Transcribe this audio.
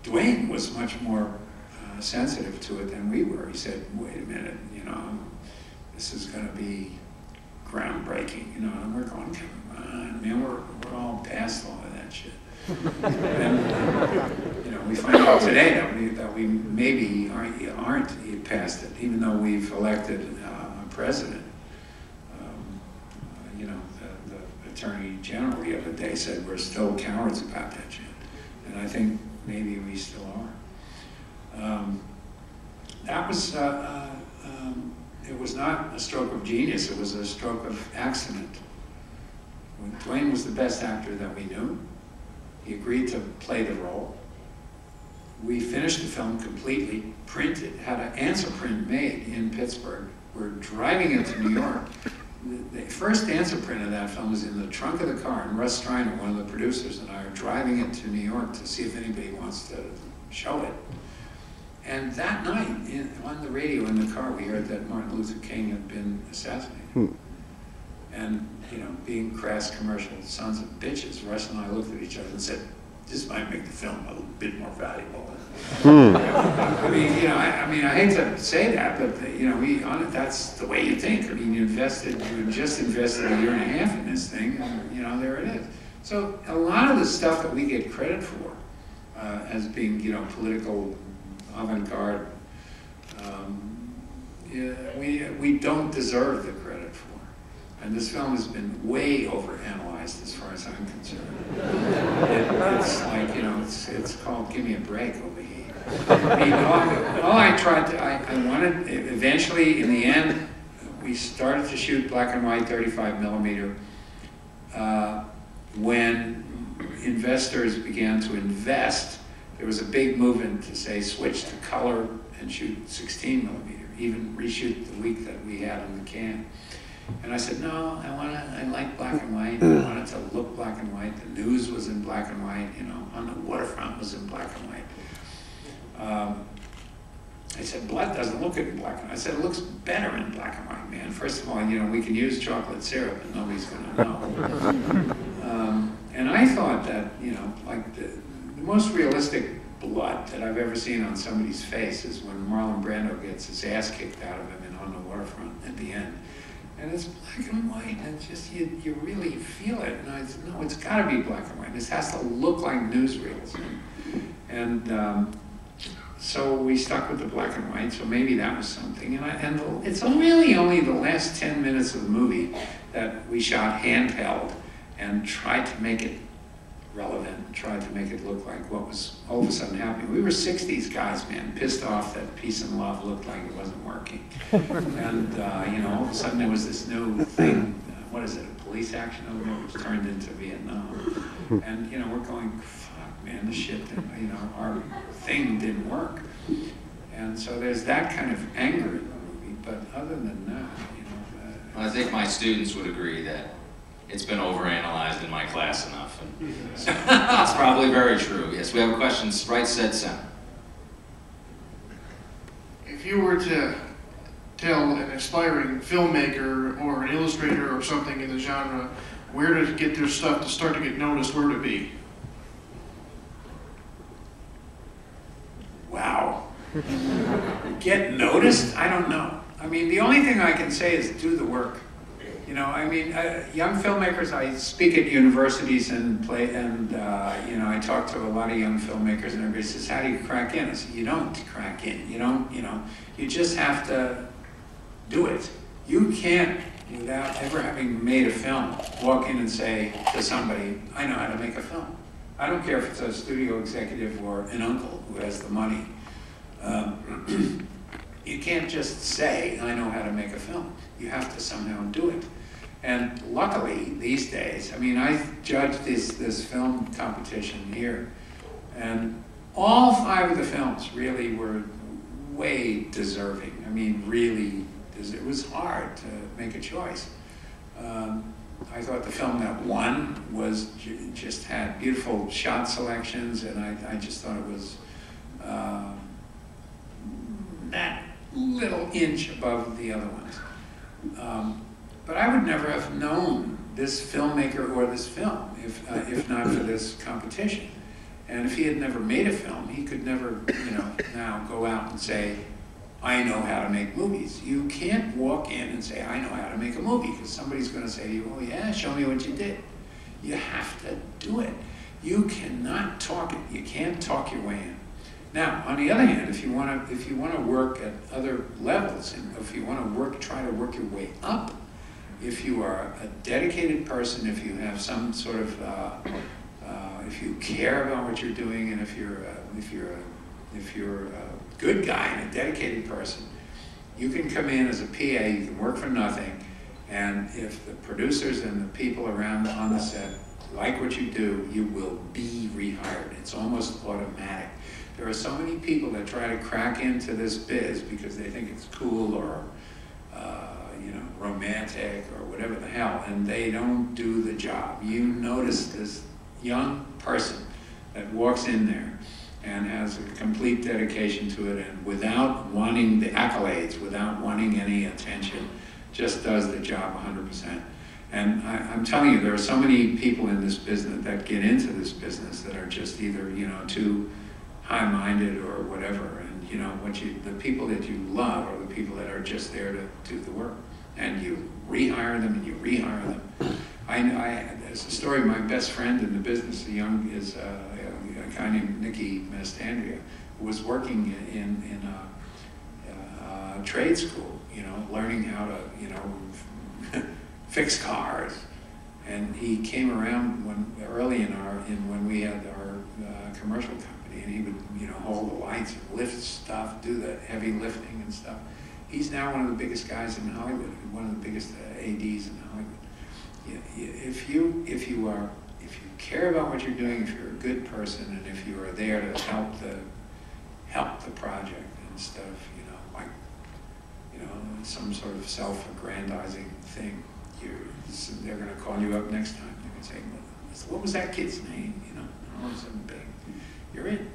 Dwayne was much more sensitive to it than we were. He said, wait a minute, you know, this is going to be groundbreaking, you know, and we're going, come on, man, we're all past all of that shit. And, you know, we find out today that we maybe aren't past it, even though we've elected a president. You know, the Attorney General the other day said we're still cowards about that shit. And I think maybe we still are. That was, it was not a stroke of genius, it was a stroke of accident. Dwayne was the best actor that we knew. He agreed to play the role. We finished the film completely, printed, had an answer print made in Pittsburgh. We're driving it to New York. The first answer print of that film was in the trunk of the car, and Russ Striner, one of the producers, and I are driving it to New York to see if anybody wants to show it. And that night, on the radio in the car, we heard that Martin Luther King had been assassinated. And, you know, being crass commercial sons of bitches, Russ and I looked at each other and said, this might make the film a little bit more valuable. I mean, you know, I hate to say that, but, you know, that's the way you think. I mean, you just invested a year and a half in this thing, and, you know, there it is. So a lot of the stuff that we get credit for as being, you know, political avant-garde, we don't deserve the credit for. And this film has been way overanalyzed as far as I'm concerned. It's like, you know, it's called Give Me a Break over here. I mean, all I tried to, I wanted, eventually, in the end, we started to shoot black and white 35 millimeter when investors began to invest. There was a big movement to say switch to color and shoot 16 millimeter, even reshoot the week that we had in the can. And I said, no, I like black and white. I want it to look black and white. The news was in black and white, you know, on the waterfront was in black and white. I said, blood doesn't look good in black and white. I said, it looks better in black and white, man. First of all, you know, we can use chocolate syrup and nobody's going to know. And I thought that, you know, like the most realistic blood that I've ever seen on somebody's face is when Marlon Brando gets his ass kicked out of him and on the waterfront at the end. And it's black and white, and it's just, you really feel it. And I said, no, it's got to be black and white. This has to look like newsreels. And so we stuck with the black and white, so maybe that was something. And it's really only the last 10 minutes of the movie that we shot handheld and tried to make it relevant, tried to make it look like what was all of a sudden happening. We were 60s guys, man, pissed off that peace and love looked like it wasn't working. And, you know, all of a sudden there was this new thing, what is it, a police action over there, which turned into Vietnam. And, you know, we're going, fuck, man, this shit, you know, our thing didn't work. And so there's that kind of anger in the movie, but other than that, you know. Well, I think my students would agree that it's been overanalyzed in my class enough. And so that's probably very true. Yes, we have a question right said center. If you were to tell an aspiring filmmaker or an illustrator or something in the genre where to get their stuff to start to get noticed, where would it be? Wow. Get noticed? I don't know. I mean, the only thing I can say is do the work. You know, I mean, young filmmakers, I speak at universities and play, and you know, I talk to a lot of young filmmakers and everybody says, how do you crack in? I said, you don't crack in. You don't, you know, you just have to do it. You can't, without ever having made a film, walk in and say to somebody, I know how to make a film. I don't care if it's a studio executive or an uncle who has the money. You can't just say, I know how to make a film. You have to somehow do it. And luckily, these days, I mean, I judged this film competition here, and all 5 of the films really were way deserving. I mean, really, it was hard to make a choice. I thought the film that won was just had beautiful shot selections, and I just thought it was that little inch above the other ones. But I would never have known this filmmaker or this film if not for this competition. And if he had never made a film, he could never, now go out and say, I know how to make movies. You can't walk in and say, I know how to make a movie, because somebody's going to say to you, oh yeah, show me what you did. You have to do it. You cannot talk it. You can't talk your way in. Now, on the other hand, if you want to work at other levels, and if you want to try to work your way up, if you are a dedicated person, if you have some sort of, if you care about what you're doing, and if you're a good guy and a dedicated person, you can come in as a PA. You can work for nothing, and if the producers and the people around on the set like what you do, you will be rehired. It's almost automatic. There are so many people that try to crack into this biz because they think it's cool or romantic or whatever the hell, and they don't do the job. You notice this young person that walks in there and has a complete dedication to it, and without wanting the accolades, without wanting any attention, just does the job 100%. And I'm telling you, there are so many people in this business that get into this business that are just either, too high-minded or whatever. And the people that you love are the people that are just there to do the work. And you rehire them and you rehire them. There's a story. My best friend in the business, a guy named Nicky Mastandria, who was working in a trade school, learning how to, fix cars. And he came around early when we had our commercial company, and he would, hold the lights and lift stuff, do the heavy lifting and stuff. He's now one of the biggest guys in Hollywood, one of the biggest ADs in Hollywood. If you care about what you're doing, if you're a good person, and if you are there to help the project instead of some sort of self-aggrandizing thing, they're going to call you up next time. They're going to say, "What was that kid's name?" All of a sudden, bang, you're in.